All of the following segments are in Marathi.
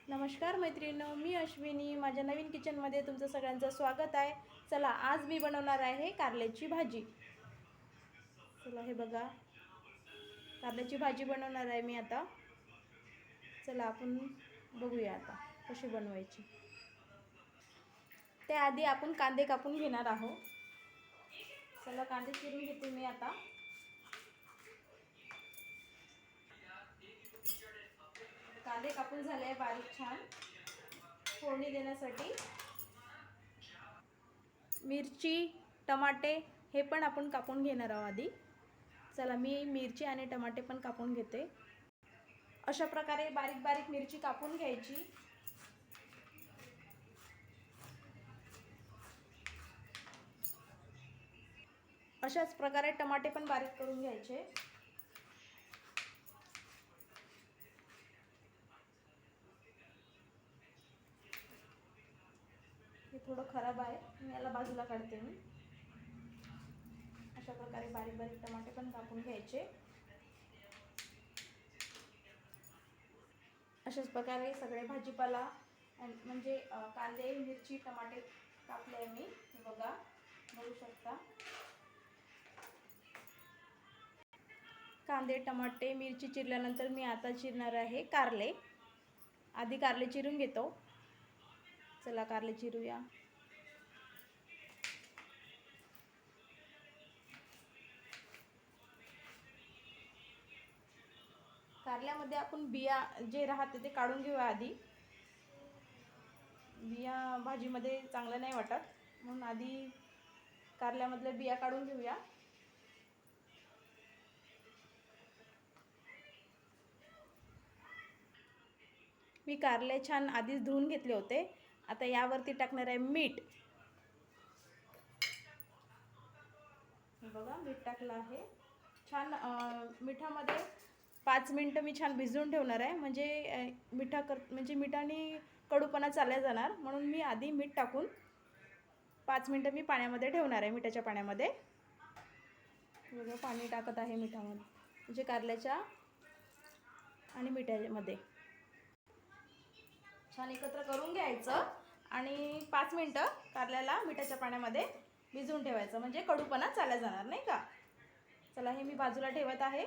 नमस्कार मैत्रिणींनो, मी अश्विनी. माझ्या नवीन किचनमध्ये तुमचं सगळ्यांचं स्वागत आहे. चला, आज मी बनवणार आहे कारल्याची भाजी. चला, हे बघा, कारल्याची भाजी बनवणार आहे मी आता. चला, आपण बघूया आता कशी बनवायची. त्याआधी आपण कांदे कापून घेणार आहोत. चला, कांदे चिरून घेते मी आता. कांदे कापून झाले आहे बारीक छान. फोडणी देण्यासाठी मिरची, टमाटे हे पण आपण कापून घेणार आहोत आधी. चला, मी मिरची आणि टमाटे पण कापून घेते. अशा प्रकारे बारीक बारीक मिरची कापून घ्यायची. अशाच प्रकारे टमाटे पण बारीक करून घ्यायचे. हे थोडं खराब आहे, मी याला बाजूला काढते. मी अशा प्रकारे बारीक बारीक टमाटे पण कापून घ्यायचे. अशाच प्रकारे सगळे भाजीपाला म्हणजे कांदे, मिरची, टमाटे कापले आहे मी. हे बघा, बघू शकता. कांदे, टमाटे, मिरची चिरल्यानंतर मी आता चिरणार आहे कारले. आधी कारले चिरून घेतो. चला, कारले चिरूया. कारल्यामध्ये आपण बिया जे राहते ते काढून घेऊया आधी. बिया भाजीमध्ये चांगलं नाही वाटत, म्हणून आधी कारल्यामधल्या बिया काढून घेऊया. मी कारले छान आधीच धुवून घेतले होते. आता यावरती टाकणार आहे मीठ. बघा, मीठ टाकलं आहे. छान मिठामध्ये 5 मिनटं मी छान भिजवून ठेवणार आहे. म्हणजे मिठाने कडूपणा चालला जाणार, म्हणून मी आधी मीठ टाकून 5 मिनटं मी पाण्यामध्ये ठेवणार आहे, मिठाच्या पाण्यामध्ये. बघा, पाणी टाकत आहे मिठामध्ये, म्हणजे कारल्याच्या आणि मिठामध्ये छान एकत्र करून घ्यायचं आणि 5 मिनटं कारल्याला मिठाच्या पाण्यामध्ये भिजवून ठेवायचं, म्हणजे कडूपणा चालला जाणार नाही का. चला, हे मी बाजूला ठेवत आहे.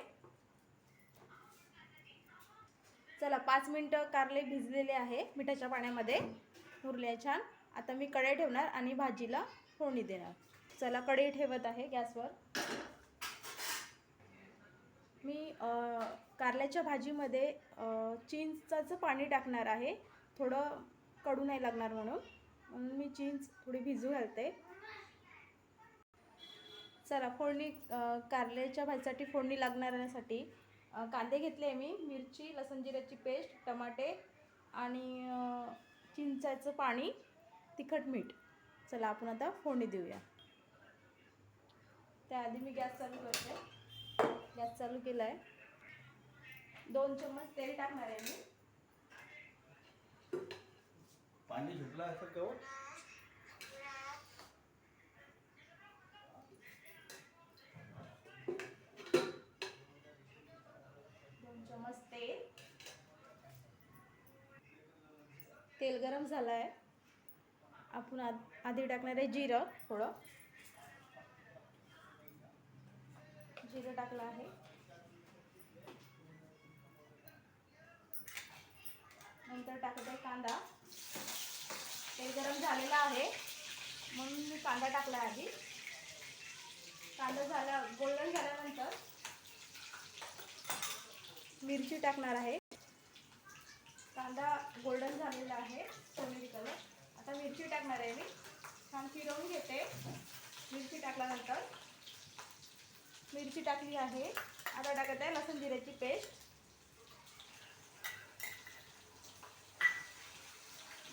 चला, 5 मिनटं कारले भिजलेले आहे मिठाच्या पाण्यामध्ये, मुरले छान. आता मी कढई ठेवणार आणि भाजीला फोडणी देणार. चला, कढई ठेवत आहे गॅसवर. मी कारल्याच्या भाजीमध्ये चिंचाचं पाणी टाकणार आहे, थोडं कडू नाही लागणार म्हणून मी चिंच थोडी भिजू घालते. चला, फोडणी कारल्याच्या भाजीसाठी फोडणी लागणाऱ्यासाठी कांदे घेतले मी, मिरची, लसूण जिऱ्याची पेस्ट, टमाटे आणि चिंचाचं पाणी, तिखट, मीठ. चला, आपण आता फोडणी देऊया. त्याआधी मी गॅस चालू करते. गॅस चालू केला आहे. 2 चम्मच तेल टाकणार आहे मी. पाणी सुटलं असं कवर. 2 चम्मच तेल गरम झालं आहे. आपण आधी टाकणार आहे जिरं. थोडं जिरं टाकलं आहे. नंतर टाकत आहे कांदा. तेल गरम झालेला आहे म्हणून मी कांदा टाकला आधी. कांदा गोल्डन झाल्यानंतर मिरची टाकणार आहे. कांदा गोल्डन झालेला आहे, सोनेरी कलर. आता मिरची टाकणार आहे मी. छान फिरवून घेते. मिरची टाकल्यानंतर मिरची टाकली आहे. आता टाकत आहे लसूण जिऱ्याची पेस्ट.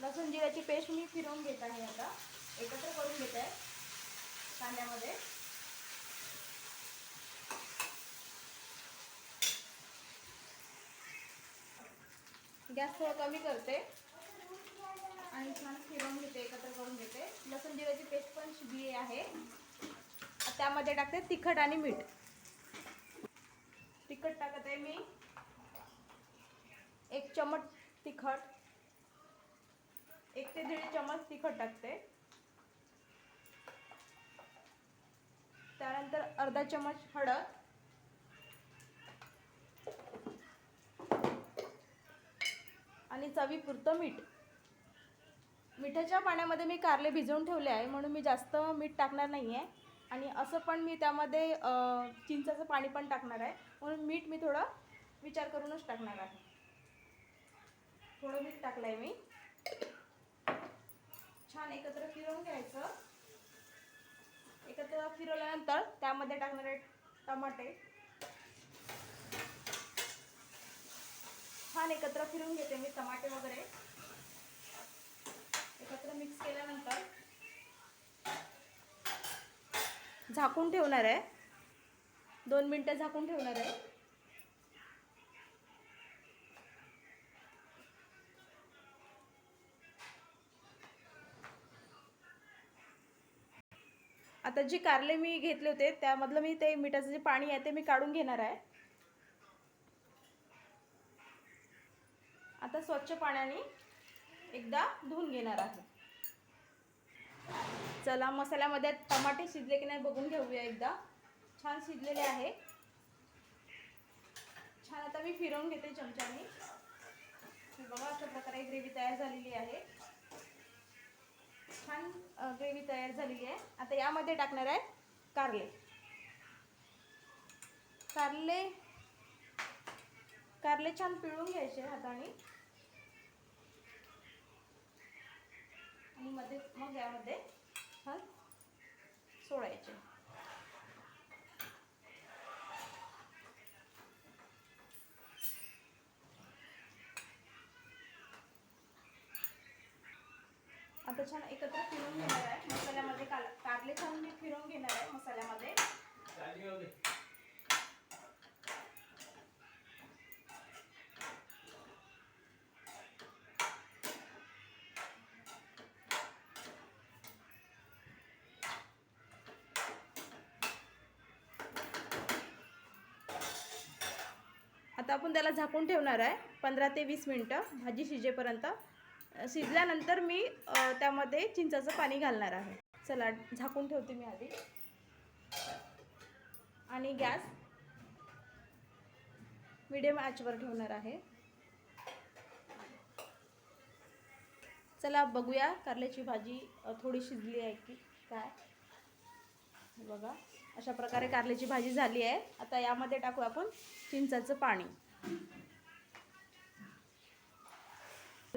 लसूण जिऱ्याची पेस्ट मी फिरवून घेत आहे. आता एकत्र करून घेत आहे कांद्यामध्ये. गॅस थोडा कमी करते आणि छान फिरवून घेते, एकत्र करून घेते. लसूण जिऱ्याची पेस्ट पण शिजली आहे. त्यामध्ये टाकते तिखट आणि मीठ. तिखट टाकत आहे मी 1 चमच तिखट. 1 ते 1.5 चमच तिखट टाकते. त्यानंतर अर्धा चमच हळद, आणि चवीपुरतं मीठ. मिठाच्या पाण्यामध्ये मी कारले भिजवून ठेवले आहे म्हणून मी जास्त मीठ टाकणार नाही आहे. आणि असं पण मी त्यामध्ये चिंचाचं पाणी पण टाकणार आहे म्हणून मीठ मी थोडं विचार करूनच टाकणार आहे. थोडं मीठ टाकलं आहे मी. छान एकत्र फिरवून घ्यायचं. एकत्र फिरवल्यानंतर त्यामध्ये टाकणार आहे टमाटे. छान एकत्र फिरवून घेते मी टमाटे वगैरे. एकत्र मिक्स केल्यानंतर झाकून ठेवणार आहे. 2 मिनिटं झाकून ठेवणार आहे. आता जे कारले मी घेतले होते त्यामधलं मी ते मिठाचं जे पाणी आहे ते मी काढून घेणार आहे. आता स्वच्छ पाण्याने एकदा धुवून घेणार आहे. चला मसाल्यामध्ये टमाटे शिजले की नाही बघून घेऊया एकदा. छान शिजलेले आहे. छान आता मी फिरवून घेते चमच्याने. बघा अशा प्रकारे ग्रेव्ही तयार झालेली आहे. छान ग्रेव्ही तयार झालेली आहे. आता यामध्ये टाकणार आहे कारले. कारले छान पिळून घ्यायचे हाताने आणि मग यामध्ये छान सोडायचे. आता छान एकत्र फिरवून घेणार आहे मसाल्यामध्ये. कारले छान मी फिरवून घेणार आहे मसाल्यामध्ये. आता आपण त्याला झाकून ठेवणार आहे 15 ते 20 मिनिटं भाजी शिजेपर्यंत. शिजल्यानंतर मी त्यामध्ये चिंचाचं पाणी घालणार आहे. चला झाकून ठेवते मी आधी. आणि गॅस मीडियम आचवर ठेवणार आहे. चला बघूया कारल्याची भाजी थोडी शिजली आहे की काय. बघा अशा प्रकारे कारल्याची भाजी झाली आहे. आता यामध्ये टाकू आपण चिंचाचं पाणी.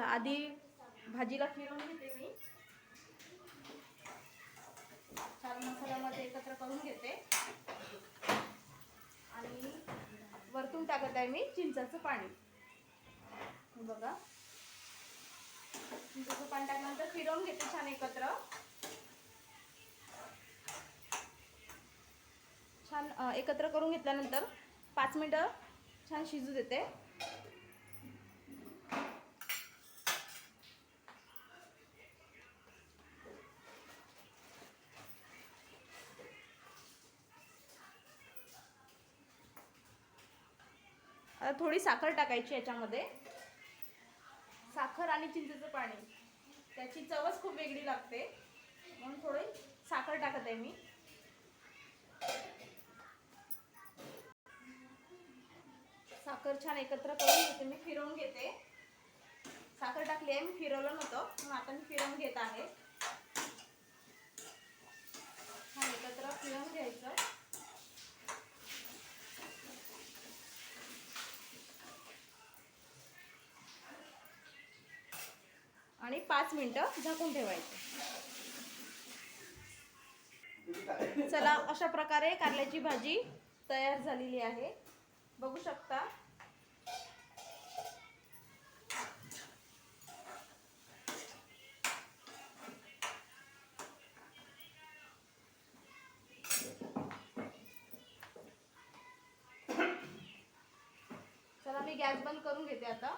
आधी भाजीला फिरवून घेते मी. छान मसाल्यामध्ये एकत्र करून घेते आणि वरतून टाकत आहे मी चिंचाचं पाणी. बघा चिंचाचं पाणी टाकल्यानंतर फिरवून घेते छान एकत्र. छान एकत्र करून घेतल्यानंतर 5 मिनिटं छान शिजू देते. आता थोडी साखर टाकायची याच्यामध्ये. साखर आणि चिंचेचं पाणी त्याची चवच खूप वेगळी लागते म्हणून थोडी साखर टाकत आहे मी. साखर छान एकत्र करून घेते मी. फिरवून घेते. साखर टाकली आहे मी. फिरवलं नव्हतं म्हणून आता मी फिरवून घेत आहे. छान एकत्र फिरवून घ्यायचं. आणि 5 मिनिटं झाकून ठेवायचं. चला अशा प्रकारे कारल्याची भाजी तयार झालेली आहे. बघू शकता. चला मी गॅस बंद करून घेते आता.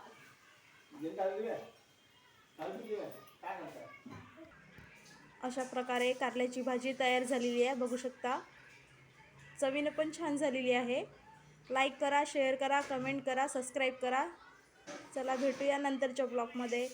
अशा प्रकारे कारल्याची भाजी तयार झालेली आहे. बघू शकता. चवीनं पण छान झालेली आहे. लाईक करा, शेअर करा, कमेंट करा, सबस्क्राईब करा. चला भेटूया नंतरच्या ब्लॉगमध्ये.